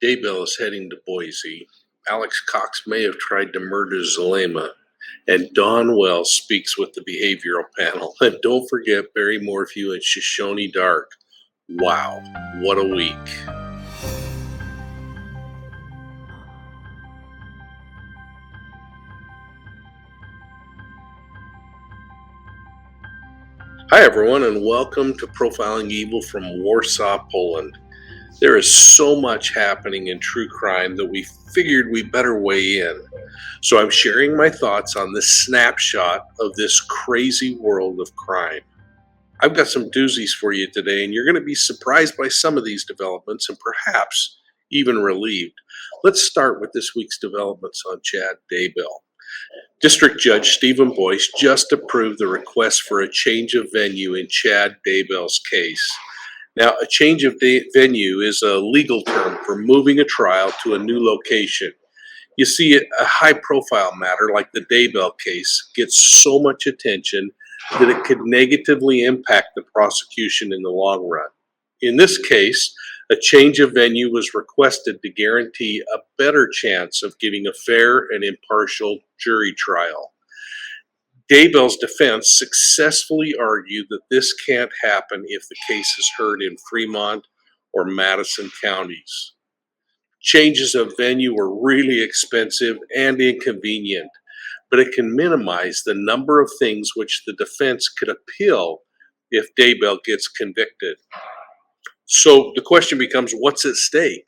Daybill is heading to Boise. Alex Cox may have tried to murder Zulema. And Dawn Wells speaks with the behavioral panel. And don't forget Barry Morphew and Shoshone Dark. Wow, what a week. Hi, everyone, and welcome to Profiling Evil from Warsaw, Poland. There is so much happening in true crime that we figured we better weigh in. So I'm sharing my thoughts on this snapshot of this crazy world of crime. I've got some doozies for you today, and you're going to be surprised by some of these developments and perhaps even relieved. Let's start with this week's developments on Chad Daybill. District Judge Stephen Boyce just approved the request for a change of venue in Chad Daybill's case. Now, a change of venue is a legal term for moving a trial to a new location. You see, a high-profile matter like the Daybill case gets so much attention that it could negatively impact the prosecution in the long run. In this case, a change of venue was requested to guarantee a better chance of getting a fair and impartial jury trial. Daybill's defense successfully argued that this can't happen if the case is heard in Fremont or Madison counties. Changes of venue are really expensive and inconvenient, but it can minimize the number of things which the defense could appeal if Daybill gets convicted. So the question becomes, what's at stake?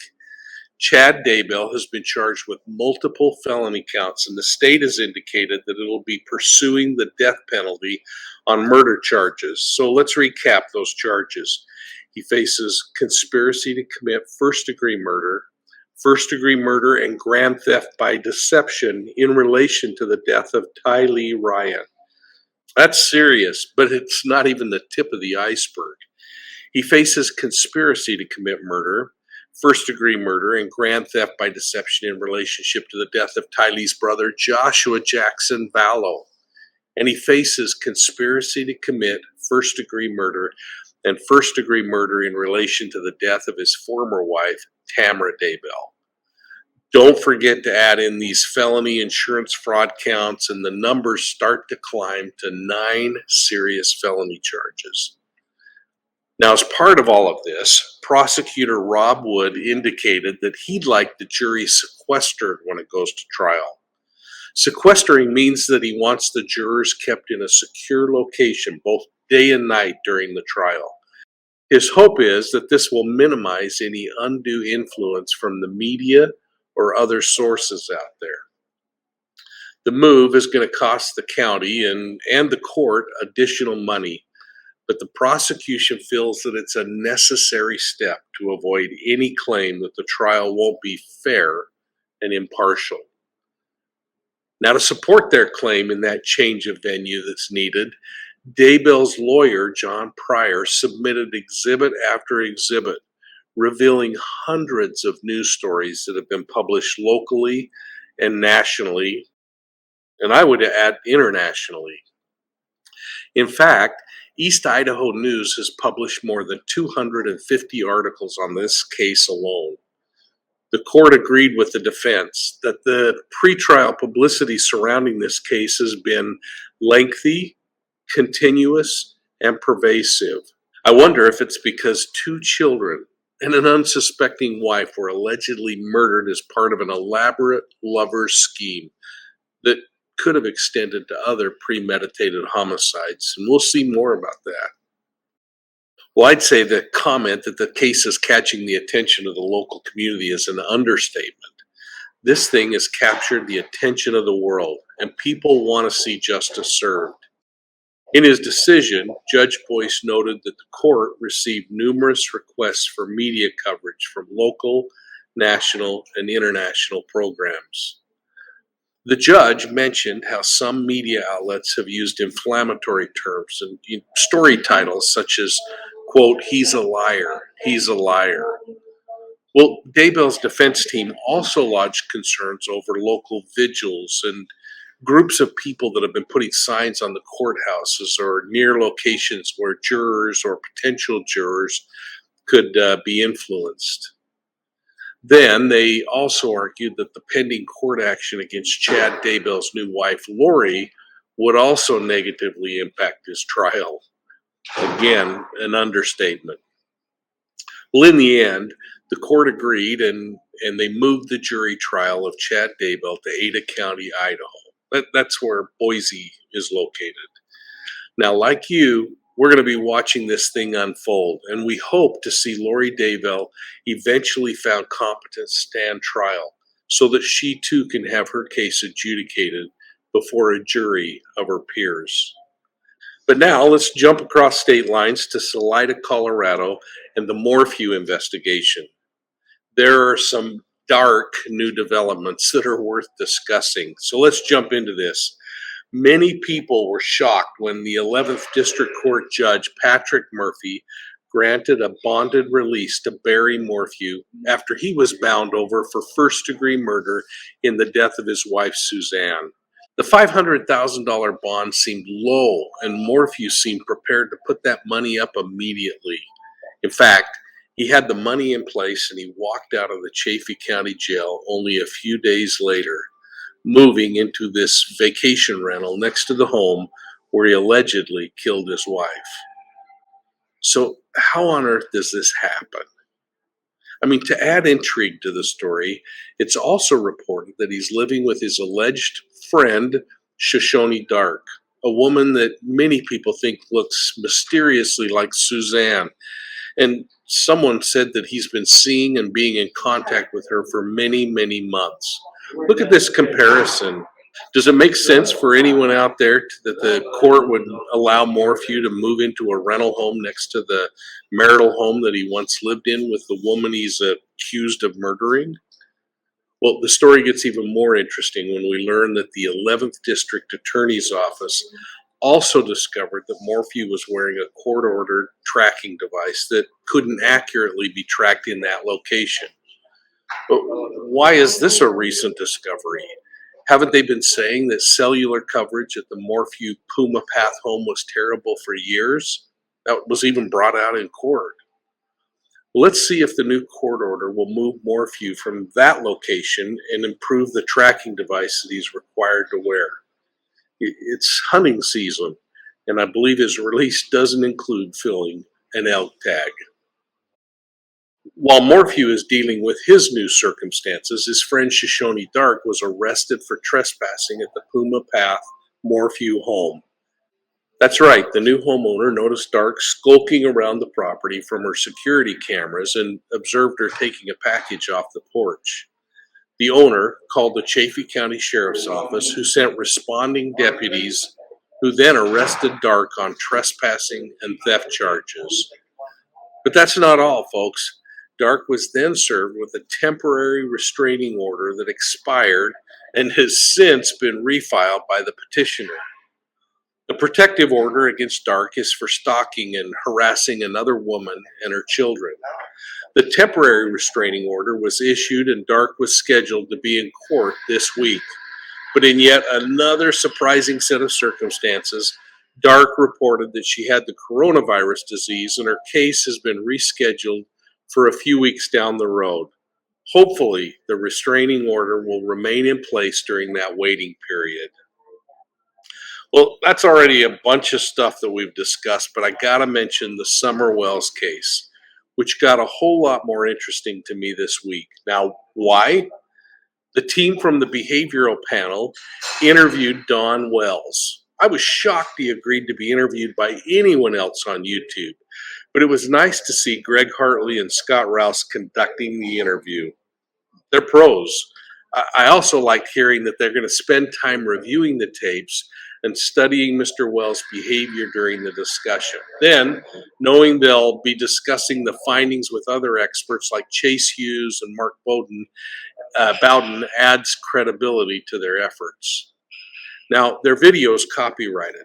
Chad Daybill has been charged with multiple felony counts, and the state has indicated that it'll be pursuing the death penalty on murder charges. So let's recap those charges. He faces conspiracy to commit first-degree murder and grand theft by deception in relation to the death of Ty Lee Ryan. That's serious, but it's not even the tip of the iceberg. He faces conspiracy to commit murder, first-degree murder, and grand theft by deception in relationship to the death of Ty Lee's brother, Joshua Jackson B.O.L.O. And he faces conspiracy to commit first-degree murder and first-degree murder in relation to the death of his former wife, Tamara Daybill. Don't forget to add in these felony insurance fraud counts, and the numbers start to climb to 9 serious felony charges. Now, as part of all of this, prosecutor Rob Wood indicated that he'd like the jury sequestered when it goes to trial. Sequestering means that he wants the jurors kept in a secure location both day and night during the trial. His hope is that this will minimize any undue influence from the media or other sources out there. The move is going to cost the county and the court additional money, but the prosecution feels that it's a necessary step to avoid any claim that the trial won't be fair and impartial. Now, to support their claim in that change of venue that's needed, Daybill's lawyer, John Pryor, submitted exhibit after exhibit, revealing hundreds of news stories that have been published locally and nationally, and I would add internationally. In fact, East Idaho News has published more than 250 articles on this case alone. The court agreed with the defense that the pretrial publicity surrounding this case has been lengthy, continuous, and pervasive. I wonder if it's because 2 children and an unsuspecting wife were allegedly murdered as part of an elaborate lover's scheme that could have extended to other premeditated homicides, and we'll see more about that. Well, I'd say the comment that the case is catching the attention of the local community is an understatement. This thing has captured the attention of the world, and people want to see justice served. In his decision, Judge Boyce noted that the court received numerous requests for media coverage from local, national, and international programs. The judge mentioned how some media outlets have used inflammatory terms and story titles such as, quote, "He's a liar, he's a liar." Well, Daybill's defense team also lodged concerns over local vigils and groups of people that have been putting signs on the courthouses or near locations where jurors or potential jurors could be influenced. Then they also argued that the pending court action against Chad Daybill's new wife, Lori, would also negatively impact his trial. Again, an understatement. Well, in the end, the court agreed and they moved the jury trial of Chad Daybill to Ada County, Idaho. That's where Boise is located. Now, like you, we're going to be watching this thing unfold, and we hope to see Lori Daybill eventually found competent to stand trial so that she too can have her case adjudicated before a jury of her peers. But now let's jump across state lines to Salida, Colorado, and the Morphew investigation. There are some dark new developments that are worth discussing. So let's jump into this. Many people were shocked when the 11th District Court Judge Patrick Murphy granted a bonded release to Barry Morphew after he was bound over for first-degree murder in the death of his wife, Suzanne. The $500,000 bond seemed low, and Morphew seemed prepared to put that money up immediately. In fact, he had the money in place and he walked out of the Chaffee County Jail only a few days later, moving into this vacation rental next to the home where he allegedly killed his wife. So, how on earth does this happen? I mean, to add intrigue to the story, it's also reported that he's living with his alleged friend, Shoshone Dark, a woman that many people think looks mysteriously like Suzanne. And someone said that he's been seeing and being in contact with her for many, many months. Look at this comparison. Does it make sense for anyone out there that the court would allow Morphew to move into a rental home next to the marital home that he once lived in with the woman he's accused of murdering? Well, the story gets even more interesting when we learn that the 11th District Attorney's Office also discovered that Morphew was wearing a court-ordered tracking device that couldn't accurately be tracked in that location. But why is this a recent discovery? Haven't they been saying that cellular coverage at the Morphew Puma Path home was terrible for years? That was even brought out in court. Let's see if the new court order will move Morphew from that location and improve the tracking device that he's required to wear. It's hunting season, and I believe his release doesn't include filling an elk tag. While Morphew is dealing with his new circumstances, his friend Shoshone Dark was arrested for trespassing at the Puma Path Morphew home. That's right, the new homeowner noticed Dark skulking around the property from her security cameras and observed her taking a package off the porch. The owner called the Chaffee County Sheriff's Office, who sent responding deputies who then arrested Dark on trespassing and theft charges. But that's not all, folks. Dark was then served with a temporary restraining order that expired and has since been refiled by the petitioner. The protective order against Dark is for stalking and harassing another woman and her children. The temporary restraining order was issued and Dark was scheduled to be in court this week. But in yet another surprising set of circumstances, Dark reported that she had the coronavirus disease and her case has been rescheduled for a few weeks down the road. Hopefully, the restraining order will remain in place during that waiting period. Well, that's already a bunch of stuff that we've discussed, but I gotta mention the Summer Wells case, which got a whole lot more interesting to me this week. Now, why? The team from the behavioral panel interviewed Don Wells. I was shocked he agreed to be interviewed by anyone else on YouTube, but it was nice to see Greg Hartley and Scott Rouse conducting the interview. They're pros. I also liked hearing that they're going to spend time reviewing the tapes and studying Mr. Wells' behavior during the discussion. Then, knowing they'll be discussing the findings with other experts like Chase Hughes and Mark Bowden adds credibility to their efforts. Now, their video is copyrighted,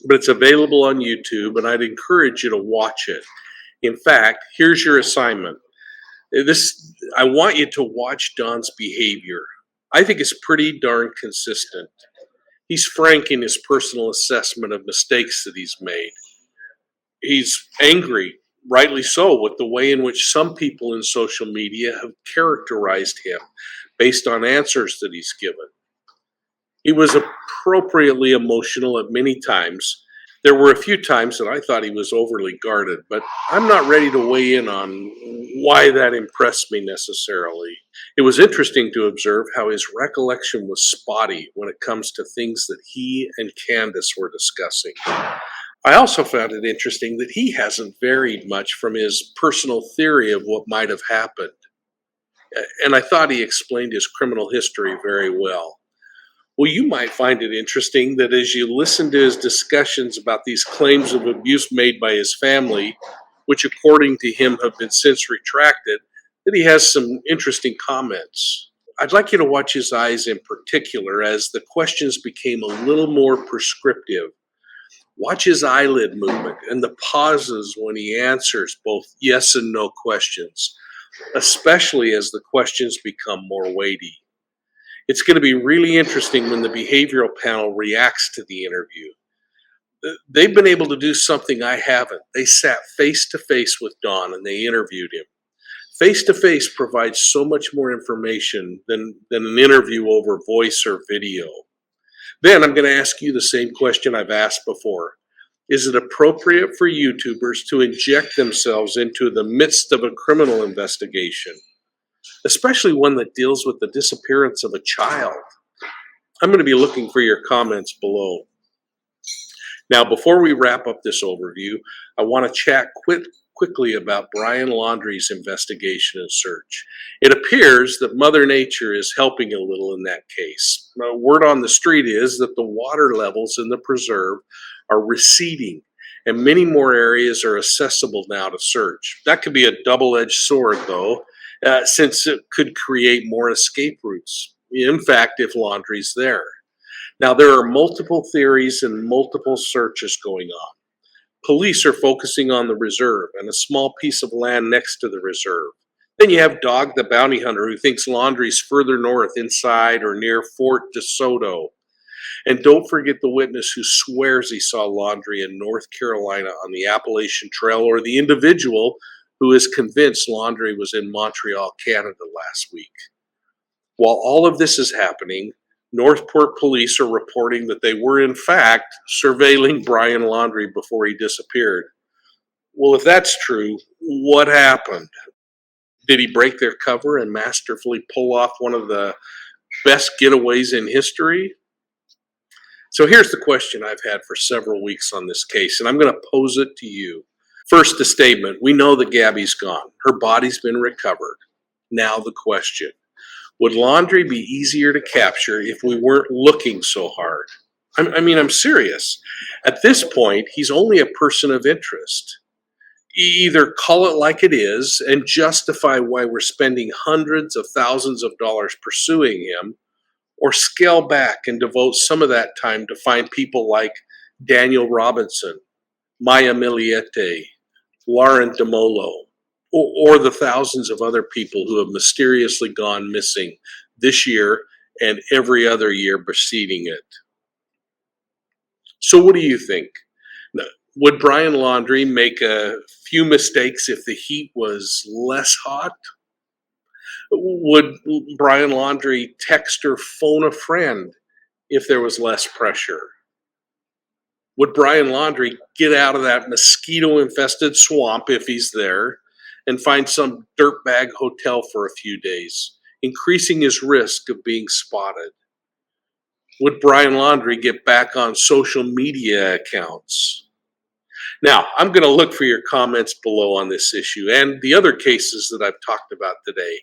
but it's available on YouTube, and I'd encourage you to watch it. In fact, here's your assignment. I want you to watch Don's behavior. I think it's pretty darn consistent. He's frank in his personal assessment of mistakes that he's made. He's angry Rightly so, with the way in which some people in social media have characterized him based on answers that he's given. He was appropriately emotional at many times. There were a few times that I thought he was overly guarded, but I'm not ready to weigh in on why that impressed me necessarily. It was interesting to observe how his recollection was spotty when it comes to things that he and Candace were discussing. I also found it interesting that he hasn't varied much from his personal theory of what might have happened. And I thought he explained his criminal history very well. Well, you might find it interesting that as you listen to his discussions about these claims of abuse made by his family, which according to him have been since retracted, that he has some interesting comments. I'd like you to watch his eyes in particular as the questions became a little more prescriptive. Watch his eyelid movement and the pauses when he answers both yes and no questions, especially as the questions become more weighty. It's going to be really interesting when the behavioral panel reacts to the interview. They've been able to do something I haven't. They sat face to face with Don and they interviewed him. Face to face provides so much more information than an interview over voice or video. Then I'm going to ask you the same question I've asked before. Is it appropriate for YouTubers to inject themselves into the midst of a criminal investigation, especially one that deals with the disappearance of a child? I'm going to be looking for your comments below. Now, before we wrap up this overview, I want to chat quickly about Brian Laundrie's investigation and search. It appears that Mother Nature is helping a little in that case. Word on the street is that the water levels in the preserve are receding, and many more areas are accessible now to search. That could be a double-edged sword, though, since it could create more escape routes. In fact, if Laundrie's there. Now, there are multiple theories and multiple searches going on. Police are focusing on the reserve and a small piece of land next to the reserve. Then you have Dog the bounty hunter who thinks Laundrie's further north inside or near Fort DeSoto. And don't forget the witness who swears he saw Laundrie in North Carolina on the Appalachian Trail, or the individual who is convinced Laundrie was in Montreal, Canada last week. While all of this is happening, Northport police are reporting that they were in fact surveilling Brian Laundrie before he disappeared. Well, if that's true, what happened? Did he break their cover and masterfully pull off one of the best getaways in history? So here's the question I've had for several weeks on this case, and I'm going to pose it to you. First, a statement. We know that Gabby's gone. Her body's been recovered. Now the question. Would Laundrie be easier to capture if we weren't looking so hard? I'm serious. At this point, he's only a person of interest. Either call it like it is and justify why we're spending hundreds of thousands of dollars pursuing him, or scale back and devote some of that time to find people like Daniel Robinson, Maya Miliete, Lauren DeMolo, or the thousands of other people who have mysteriously gone missing this year and every other year preceding it. So what do you think? Would Brian Laundrie make a few mistakes if the heat was less hot? Would Brian Laundrie text or phone a friend if there was less pressure? Would Brian Laundrie get out of that mosquito-infested swamp if he's there and find some dirtbag hotel for a few days, increasing his risk of being spotted? Would Brian Laundrie get back on social media accounts? Now, I'm going to look for your comments below on this issue and the other cases that I've talked about today.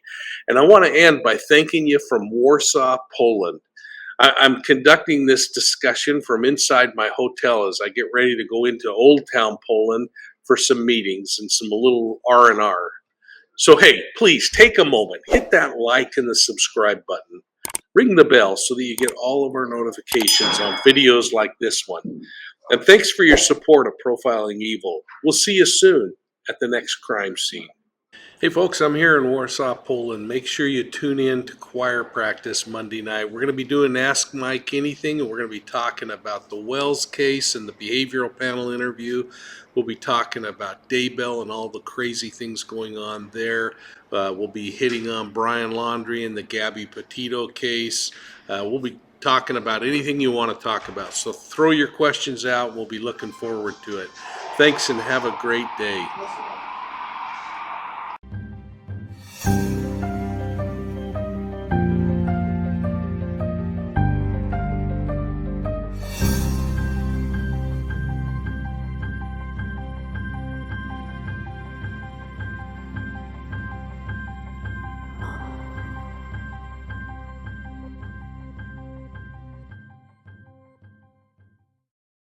And I want to end by thanking you from Warsaw, Poland. I'm conducting this discussion from inside my hotel as I get ready to go into Old Town Poland for some meetings and some little R&R. So hey, please take a moment, hit that like and the subscribe button. Ring the bell so that you get all of our notifications on videos like this one. And thanks for your support of Profiling Evil. We'll see you soon at the next crime scene. Hey folks, I'm here in Warsaw, Poland. Make sure you tune in to choir practice Monday night. We're going to be doing Ask Mike Anything, and we're going to be talking about the Wells case and the behavioral panel interview. We'll be talking about Daybill and all the crazy things going on there. We'll be hitting on Brian Laundrie and the Gabby Petito case. We'll be talking about anything you want to talk about. So throw your questions out. We'll be looking forward to it. Thanks and have a great day.